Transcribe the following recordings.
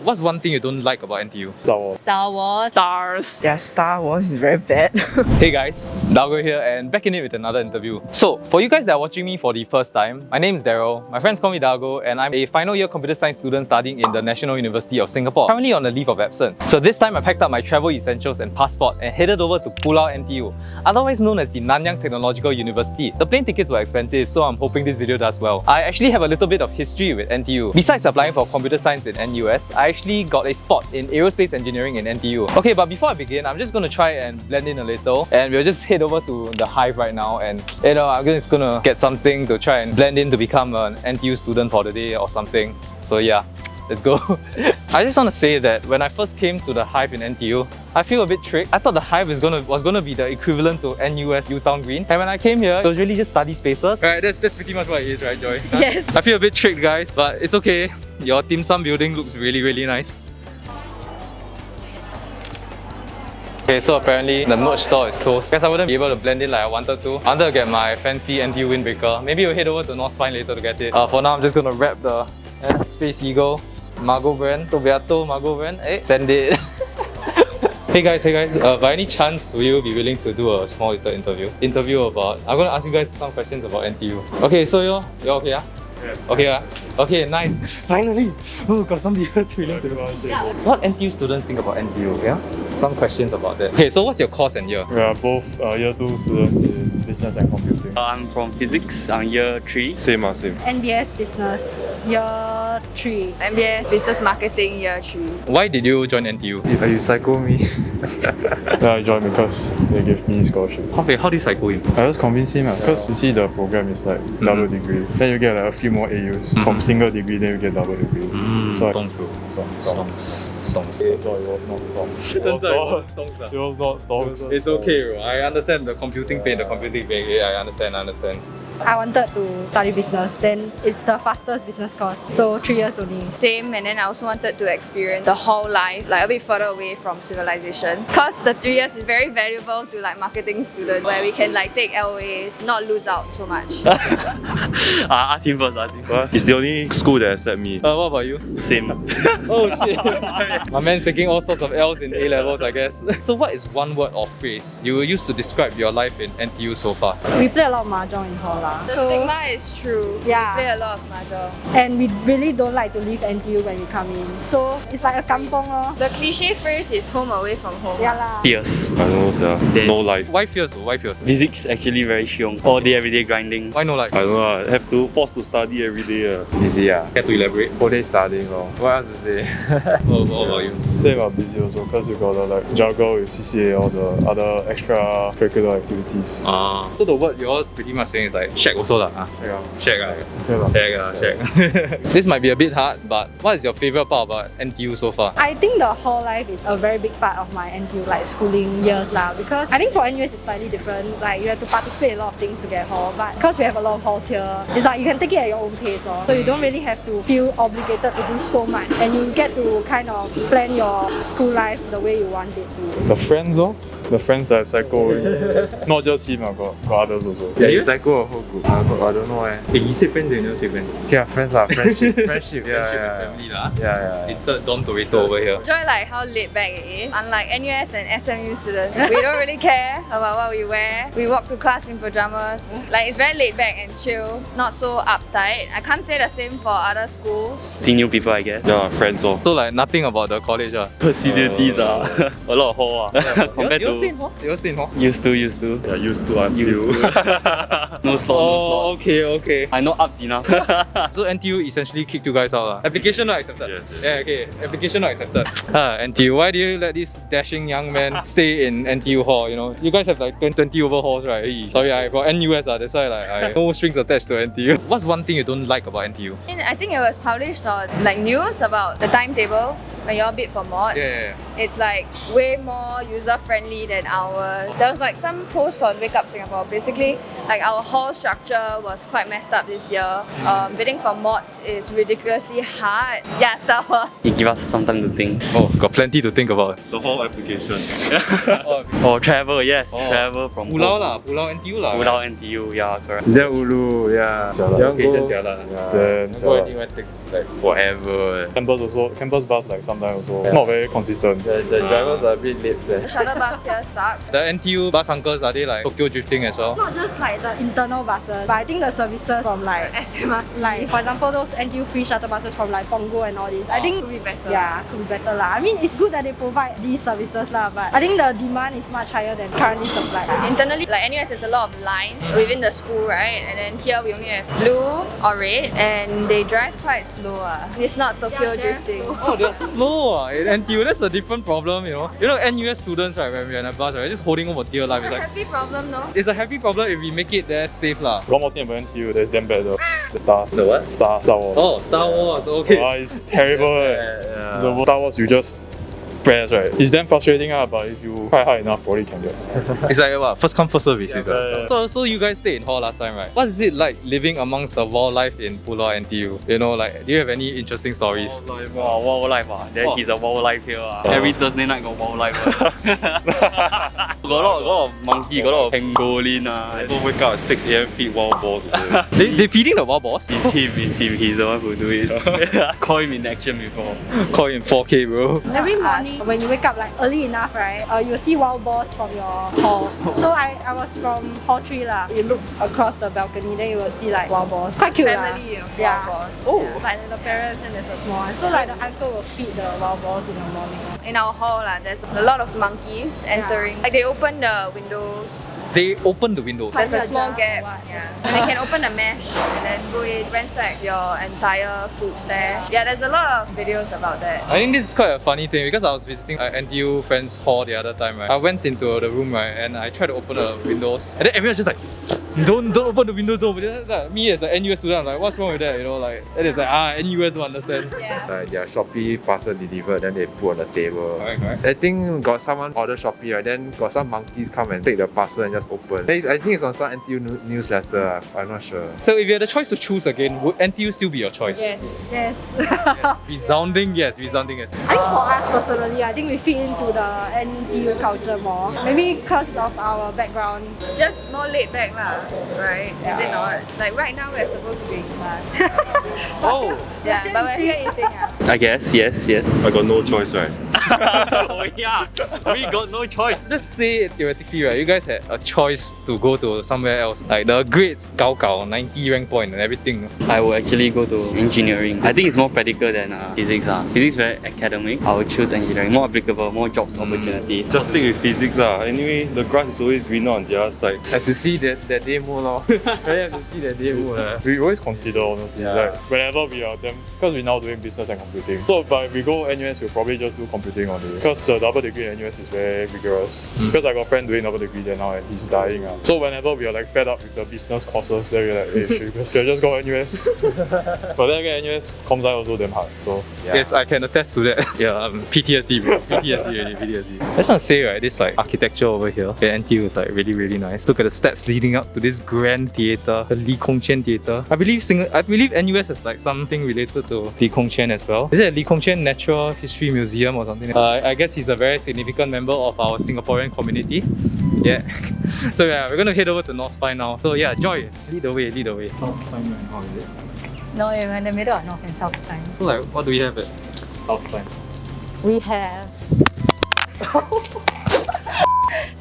what's one thing you don't like about NTU? Star Wars. Star Wars. Stars. Yeah, Star Wars is very bad. Hey guys, Dargo here and back in it with another interview. So, for you guys that are watching me for the first time, my name is Daryl, my friends call me Dargo, and I'm a final year computer science student studying in the National University of Singapore, currently on a leave of absence. So this time I packed up my travel essentials and passport and headed over to Pulau NTU, otherwise known as the Nanyang Technological University. The plane tickets were expensive, so I'm hoping this video does well. I actually have a little bit of history with NTU. Besides applying for computer science in NUS, I actually got a spot in aerospace engineering in NTU. Okay, but before I begin, I'm just going to try and blend in a little, and we'll just head over to the Hive right now, and I'm just gonna get something to try and blend in to become an NTU student for the day or something. So yeah, let's go. I just want to say that when I first came to the Hive in NTU, I feel a bit tricked. I thought the Hive was gonna be the equivalent to NUS U-Town Green, and when I came here, it was really just study spaces. Right, that's pretty much what it is, right, Joy? Yes. I feel a bit tricked, guys, but it's okay. Your dim sum building looks really nice. Okay, so apparently the merch store is closed. Guess I wouldn't be able to blend in like I wanted to. I wanted to get my fancy NTU windbreaker. Maybe we'll head over to North Spine later to get it. For now, I'm just gonna wrap the Space Eagle Margot brand, Tobiato Margot brand. Send it. Hey guys, by any chance will you be willing to do a small little interview about, I'm gonna ask you guys some questions about NTU. Okay, so you're okay, yeah? Okay, okay, nice. Finally! Oh, got some people willing to do. What NTU students think about NTU, yeah? Some questions about that. Okay, so what's your course and year? We are both year 2 students in business and computing. I'm from physics, I'm year 3. Same. NBS Business, year 3. MBS Business Marketing, year 3. Why did you join NTU? You psycho me. Yeah, I joined because they gave me scholarship. Okay, how do you psycho him? I just convinced him because you see the program is like double degree. Then you get like a few more AUs. From single degree, then you get double degree. So Stonks, bro. Stonks. It was not stonks. It was not stonks. It's okay, bro. I understand the computing pain, Yeah, I understand. I wanted to study business, then it's the fastest business course, so 3 years only. Same, and then I also wanted to experience the whole life, like a bit further away from civilization. Because the 3 years is very valuable to like marketing students, where we can like take LOAs, not lose out so much. Ask him first, What? It's the only school that accept me. What about you? Same. Oh shit. My man's taking all sorts of L's in A-levels, I guess. So what is one word or phrase you will use to describe your life in NTU so far? We play a lot of mahjong in hall. The stigma is true. Yeah. We play a lot of mahjong. And we really don't like to leave NTU when we come in. So it's like a kampong lor. The cliche phrase is home away from home. Yeah lah. Fierce. I don't know, sir. No life. Why fierce? Physics actually very xiong. All day, everyday grinding. Why no like? I don't know, have to force to study every day. Easy, Care to elaborate? whole day studying. What else to say? What about you? Same, I'm busy also because you gotta like juggle with CCA, all the other extra curricular activities. So the word you're pretty much saying is like shag also lah. Yeah. Shag. Okay, This might be a bit hard, but what is your favourite part about NTU so far? I think the hall life is a very big part of my NTU like schooling years lah, because I think for NUS it's slightly different. Like you have to participate in a lot of things to get hall, but because we have a lot of halls here, it's like you can take it at your own pace. So you don't really have to feel obligated to do so much, and you get to kind of plan your school life the way you want it to. The friends, the friends that I cycle with. Not just him, I got others also. Yeah, you cycle a whole group. I don't know. Hey, you say friends, you never say friends. Yeah, friends are friendship. Friendship, Family lah. Yeah. Insert Don Toretto over here. Enjoy like how laid back it is. Unlike NUS and SMU students, we don't really care about what we wear. We walk to class in pajamas. Like it's very laid back and chill, not so uptight. I can't say the same for other schools. Meeting new people, I guess. Yeah, friends. So like nothing about the college Facilities are a lot of hall. Compared to You stay in hall? used to. Yeah, used to until. No slot. Okay. I know ups enough. So NTU essentially kicked you guys out lah. Application not accepted. Yes. Yeah, okay. Application not accepted. NTU, why do you let this dashing young man stay in NTU hall? You know, you guys have like 20 over halls, right? Sorry, I got NUS that's why like I no strings attached to NTU. What's one thing you don't like about NTU? And I think it was published on like news about the timetable when you all bid for mods. Yeah. It's like way more user friendly than ours. There was like some post on Wake Up Singapore. Basically, like our hall structure was quite messed up this year. Bidding for mods is ridiculously hard. Yeah, Star Wars. It give us some time to think. Oh, got plenty to think about. The whole application. Or travel, yes. Travel from Pulau home. lah, Pulau NTU lah. Pulau NTU, yeah, correct. Is that Ulu? Yeah. Location jialat. Then Go anywhere take like Forever. campus bus like sometimes also. Not very consistent. The drivers are a bit late. The shuttle bus here sucks. The NTU bus uncles, are they like Tokyo drifting as well? Not just like the internal buses, but I think the services from like SMR. like for example those NTU free shuttle buses from like Punggol and all this. I think Could be better. yeah, could be better lah. I mean it's good that they provide these services lah, but I think the demand is much higher than currently supplied. Internally, like NUS has a lot of line within the school, right? And then here we only have blue or red, and they drive quite slow. It's not Tokyo drifting. Oh, they're slow in NTU. That's a different problem, you know. You know, NUS students, right, when we're in a bus, right, just holding on for dear life. It's a happy problem, no? It's a happy problem if we make it there safe lah. One more thing about NTU, that's damn bad though. The stars. The what? Star Wars. Oh, Star Wars, okay. It's terrible. The Star Wars you just press, right? It's damn frustrating, but if you try hard enough, probably can get. It's like what? First come, first serve basis. Yeah. So you guys stayed in hall last time, right? What is it like living amongst the wildlife in Pulau NTU? You know, like, do you have any interesting stories? Wildlife. There is a wildlife here. Every Thursday night got wildlife. got a lot of monkey, got a lot of pangolin. People wake up at 6 a.m. feed wild boars. They feeding the wild boars? It's him. He's the one who do it. Call him in action before. Call in 4K, bro. Every morning when you wake up like early enough, right, you will see wild boars from your hall. So I was from hall 3 lah. You look across the balcony, then you will see like wild boars. Quite cute lah. Family of Yeah. wild boars. Oh, like the parents and there's a small one. So like the uncle will feed the wild boars in the morning. In our hall, there's a lot of monkeys entering. Like they open the windows. They open the window. There's a Like a small jar or gap. what? Yeah. And they can open the mesh and then go in, ransack your entire food stash. Yeah, there's a lot of videos about that. I think this is quite a funny thing because I was visiting NTU friend's hall the other time, right? I went into the room, right, and I tried to open the windows, and then everyone's just like, don't open the windows, though. But then it's like, me as an NUS student, I'm like, what's wrong with that? You know, like, it is like, NUS don't understand. Yeah. Their Shopee parcel delivered, then they put on the table. Correct. I think got someone order Shopee, right? Then got some monkeys come and take the parcel and just open. Then I think it's on some NTU newsletter. I'm not sure. So if you had the choice to choose again, would NTU still be your choice? Yes. Yes. Resounding yes, resounding yes. I think for us personally, I think we fit into the NTU culture more. Maybe because of our background. Just more laid back lah, right? Is it not? Like right now we're supposed to be in class. Oh, Yeah, but we're here eating. I guess, yes. I got no choice, right? Oh yeah, we got no choice. Let's say theoretically, right, you guys had a choice to go to somewhere else. Like the grades, 90 rank point and everything. I will actually go to engineering. I think it's more practical than physics. Physics very academic. I will choose engineering. More applicable, more jobs opportunities. Just stick with physics. Anyway, the grass is always greener on the other side. Have to see that demo lor. Really have to see that demo. We always consider, honestly, like whenever we are them, because we're now doing business and computing. So, but if we go NUS, we'll probably just do computing only. Because the double degree in NUS is very rigorous. Because I got a friend doing double degree there now and he's dying. So whenever we are like fed up with the business courses, then we're like, hey, should I just go NUS? But then again, NUS comms also damn hard. So Yes, I can attest to that. PTSD, bro. PTSD. I just want to say, right, this like architecture over here at NTU is like really, really nice. Look at the steps leading up to this grand theatre, the Lee Kong Chian Theatre. I believe NUS has like something related to Lee Kong Chian as well. Is it a Lee Kong Chian Natural History Museum or something? I guess he's a very significant member of our Singaporean community. Yeah. So yeah, we're gonna head over to North Spine now. So yeah, Joy, lead the way. South Spine right now, is it? No, we're in the middle of North and South Spine. So like, what do we have at South Spine? We have...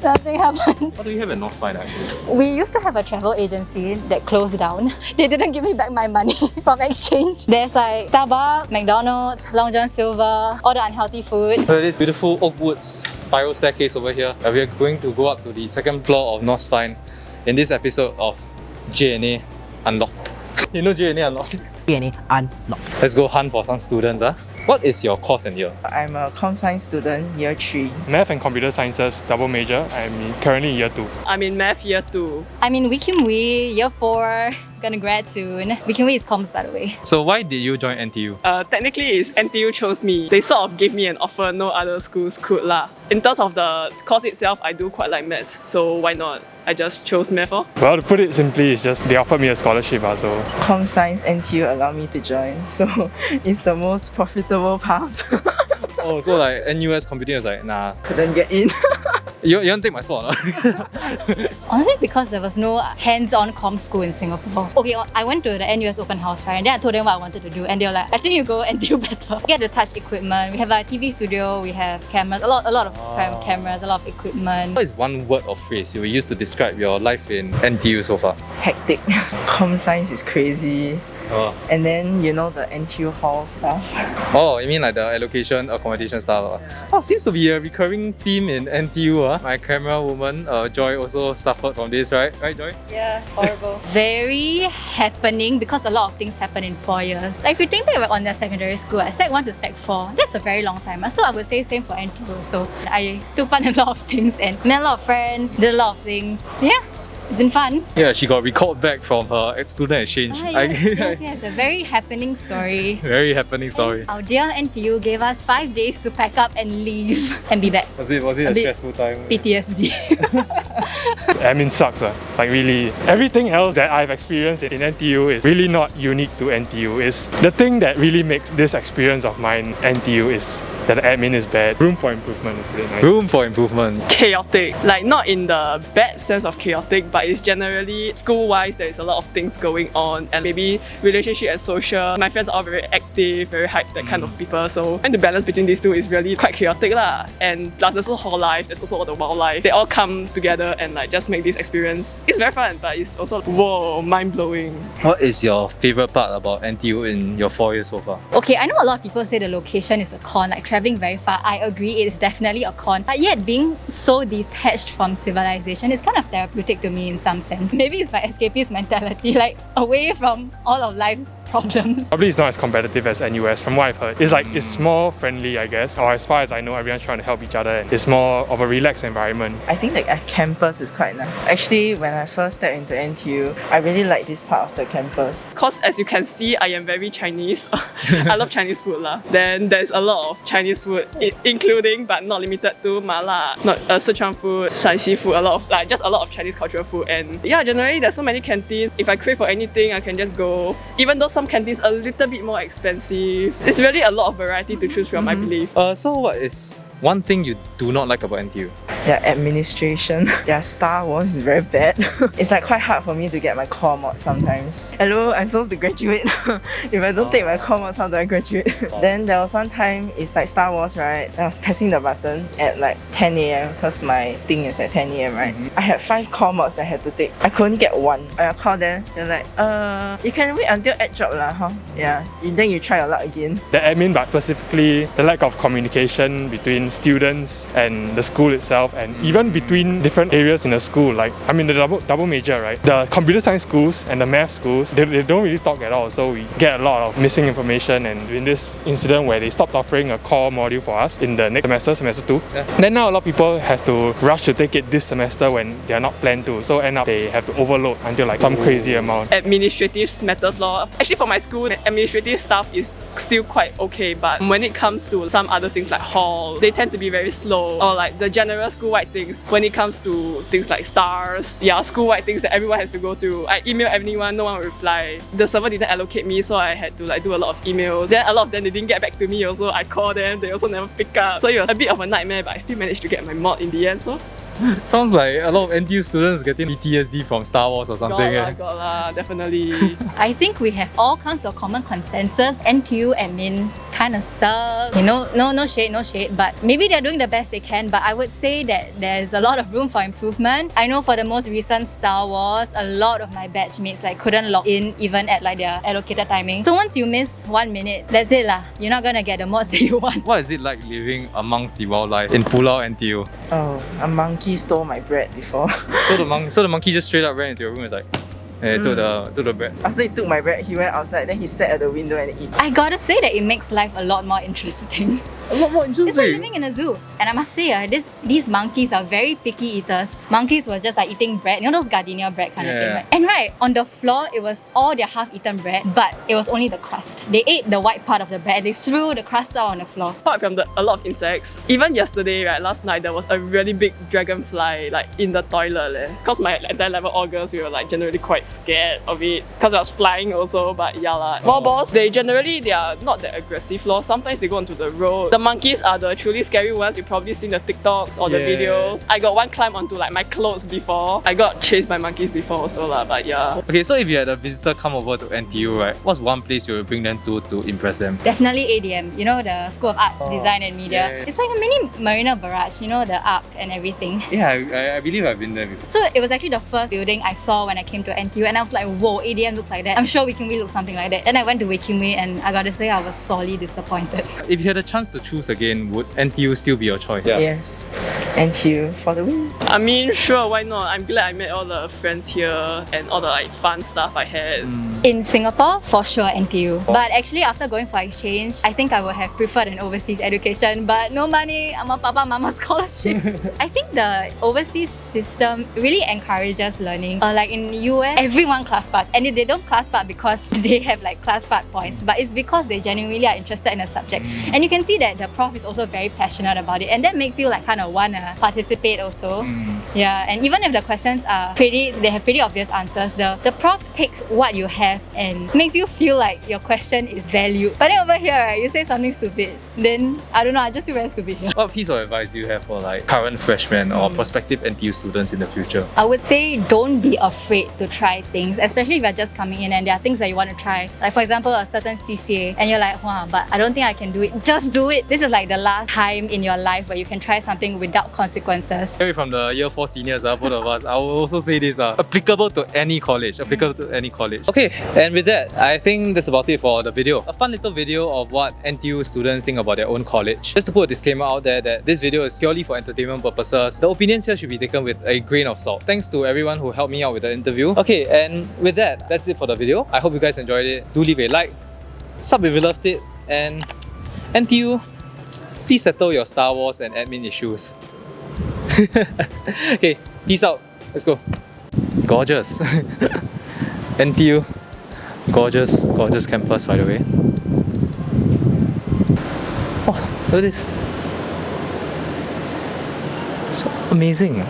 Something happened. What do we have at North Spine actually? We used to have a travel agency that closed down. They didn't give me back my money from exchange. There's like Starbucks, McDonald's, Long John Silver, all the unhealthy food. So this beautiful Oakwood spiral staircase over here. We are going to go up to the second floor of North Spine in this episode of JNA Unlocked. You know JNA Unlocked? JNA Unlocked. Let's go hunt for some students. What is your course and year? I'm a com science student, year 3. Math and Computer Sciences double major. I'm currently in year 2. I'm in math year 2. I'm in Wee Kim Wee, year 4. Gonna grad soon. Wee Kim Wee is comms, by the way. So why did you join NTU? Technically, it's NTU chose me. They sort of gave me an offer no other schools could lah. In terms of the course itself, I do quite like maths, so why not? I just chose math. Well, to put it simply, it's just they offered me a scholarship. So Com science NTU allowed me to join, so it's the most profitable path. Oh, so like NUS computing is like, nah. Couldn't get in. You don't take my spot. Honestly, because there was no hands-on comm school in Singapore. Okay, I went to the NUS open house, right? And then I told them what I wanted to do, and they were like, I think you go NTU better. Get to touch equipment. We have a TV studio, we have cameras, a lot of cameras, a lot of equipment. What is one word or phrase you will use to describe your life in NTU so far? Hectic. Com science is crazy. Oh. And then you know the NTU hall stuff. Oh, you mean like the allocation, accommodation style? Oh, seems to be a recurring theme in NTU. My camera woman, Joy, also suffered from this, right? Right, Joy? Yeah, horrible. Very happening because a lot of things happen in 4 years. Like if you think back on their secondary school, Sec 1 to Sec 4, that's a very long time. So I would say same for NTU. So I took part in a lot of things and met a lot of friends, did a lot of things. Yeah. It's been fun. Yeah, she got recalled back from her student exchange. Yes, a very happening story. Very happening story. And our dear NTU gave us 5 days to pack up and leave and be back. Was it a stressful time? PTSD. Admin sucks. Like really, everything else that I've experienced in NTU is really not unique to NTU. Is the thing that really makes this experience of mine NTU is that the admin is bad. Room for improvement is really nice. Room for improvement. Chaotic. Like not in the bad sense of chaotic, but it's generally school-wise there is a lot of things going on and maybe relationship and social. My friends are all very active, very hyped, that kind of people. So and the balance between these two is really quite chaotic lah. And plus there's also hall life, there's also all the wildlife. They all come together and like just make this experience. It's very fun, but it's also whoa, mind-blowing. What is your favourite part about NTU in your 4 years so far? Okay, I know a lot of people say the location is a con, like travelling very far. I agree, it is definitely a con. But yet being so detached from civilization is kind of therapeutic to me in some sense. Maybe it's my escapist mentality, like away from all of life's problems. Probably it's not as competitive as NUS from what I've heard. It's like it's more friendly, I guess, or as far as I know everyone's trying to help each other and it's more of a relaxed environment. I think like a campus is quite nice. Actually, when I first stepped into NTU, I really like this part of the campus. Because as you can see, I am very Chinese. I love Chinese food lah. Then there's a lot of Chinese food, including but not limited to mala, not Sichuan food, Shanxi food, a lot of like just a lot of Chinese cultural food. And yeah, generally there's so many canteens. If I crave for anything, I can just go. Even though some canteens are a little bit more expensive, it's really a lot of variety to choose from, I believe. So what is one thing you do not like about NTU? Their administration, their Star Wars is very bad. It's like quite hard for me to get my core mod sometimes. Hello, I'm supposed to graduate. If I don't take my core mods, how do I graduate? Then there was one time, it's like Star Wars, right? I was pressing the button at like 10 a.m. because my thing is at 10 a.m, right? I had 5 core mods that I had to take. I could only get 1. I called them, they're like, you can wait until ad drop lah, huh? Yeah, and then you try your luck again. The admin, but specifically the lack of communication between students and the school itself, and even between different areas in the school. Like, I mean, the double major, right? The computer science schools and the math schools, they don't really talk at all. So we get a lot of missing information. And in this incident where they stopped offering a core module for us in the next semester, semester 2, then now a lot of people have to rush to take it this semester when they are not planned to. So end up they have to overload until like some crazy amount. Administrative matters law. Actually for my school, administrative stuff is still quite okay. But when it comes to some other things like hall, they tend to be very slow, or like the general school-wide things. When it comes to things like stars, yeah, school-wide things that everyone has to go through. I email everyone, no one will reply. The server didn't allocate me, so I had to like do a lot of emails. Then a lot of them, they didn't get back to me also. I called them, they also never pick up. So it was a bit of a nightmare, but I still managed to get my mod in the end. So sounds like a lot of NTU students getting PTSD from Star Wars or something. Got lah, definitely. I think we have all come to a common consensus. NTU admin kind of suck. You know, no shade, but maybe they're doing the best they can. But I would say that there's a lot of room for improvement. I know for the most recent Star Wars, a lot of my batchmates like couldn't log in even at like their allocated timing. So once you miss 1 minute, that's it lah. You're not gonna get the mods that you want. What is it like living amongst the wildlife in Pulau NTU? Oh, a monkey stole my bread before. So the monkey just straight up ran into your room and was like, took the bread. After he took my bread, he went outside, then he sat at the window and ate. I gotta say that it makes life a lot more interesting. A lot more interesting. It's like living in a zoo. And I must say, these monkeys are very picky eaters. Monkeys were just like eating bread, you know those gardenia bread kind of thing, right? And right, on the floor, it was all their half-eaten bread, but it was only the crust. They ate the white part of the bread, they threw the crust out on the floor. Apart from a lot of insects, even yesterday, right, last night, there was a really big dragonfly like in the toilet. Because my entire level all girls, we were like generally quite scared of it because I was flying also, but yeah lah. Wild boars, they are not that aggressive lor. Sometimes they go onto the road. The monkeys are the truly scary ones. You've probably seen the TikToks or the videos. I got one climb onto like my clothes before. I got chased by monkeys before also lah, but yeah. Okay, so if you had a visitor come over to NTU, right, what's one place you would bring them to impress them? Definitely ADM, you know, the School of Art, Design and Media. Yeah. It's like a mini Marina Barrage, you know, the arc and everything. Yeah, I believe I've been there before. So it was actually the first building I saw when I came to NTU, and I was like, whoa, ADM looks like that. I'm sure Wee looks something like that. Then I went to Wee and I gotta say I was sorely disappointed. If you had a chance to choose again, would NTU still be your choice? Yes. NTU for the win. I mean, sure, why not? I'm glad I met all the friends here and all the like fun stuff I had. In Singapore, for sure NTU. But actually after going for exchange, I think I would have preferred an overseas education, but no money, I'm a papa mama scholarship. I think the overseas system really encourages learning. Like in US, everyone class parts, and they don't class part because they have like class part points, but it's because they genuinely are interested in a subject. And you can see that the prof is also very passionate about it, and that makes you like kind of wanna participate also. Yeah, and even if the questions are they have pretty obvious answers, the prof takes what you have and makes you feel like your question is valued. But then over here, right, you say something stupid, then I don't know, I just feel very stupid here. What piece of advice do you have for like current freshmen or prospective NTU students in the future? I would say don't be afraid to try things, especially if you're just coming in and there are things that you want to try. Like for example, a certain CCA and you're like, wow, but I don't think I can do it. Just do it. This is like the last time in your life where you can try something without consequences. Maybe from the year 4 seniors, both of us, I will also say this, applicable to any college. Okay, and with that, I think that's about it for the video. A fun little video of what NTU students think about their own college. Just to put a disclaimer out there that this video is purely for entertainment purposes. The opinions here should be taken with a grain of salt. Thanks to everyone who helped me out with the interview. Okay, and with that, that's it for the video. I hope you guys enjoyed it. Do leave a like, sub if you loved it, and NTU, please settle your Star Wars and admin issues. Okay, peace out. Let's go. Gorgeous. NTU. Gorgeous campus, by the way. Oh, look at this. So amazing.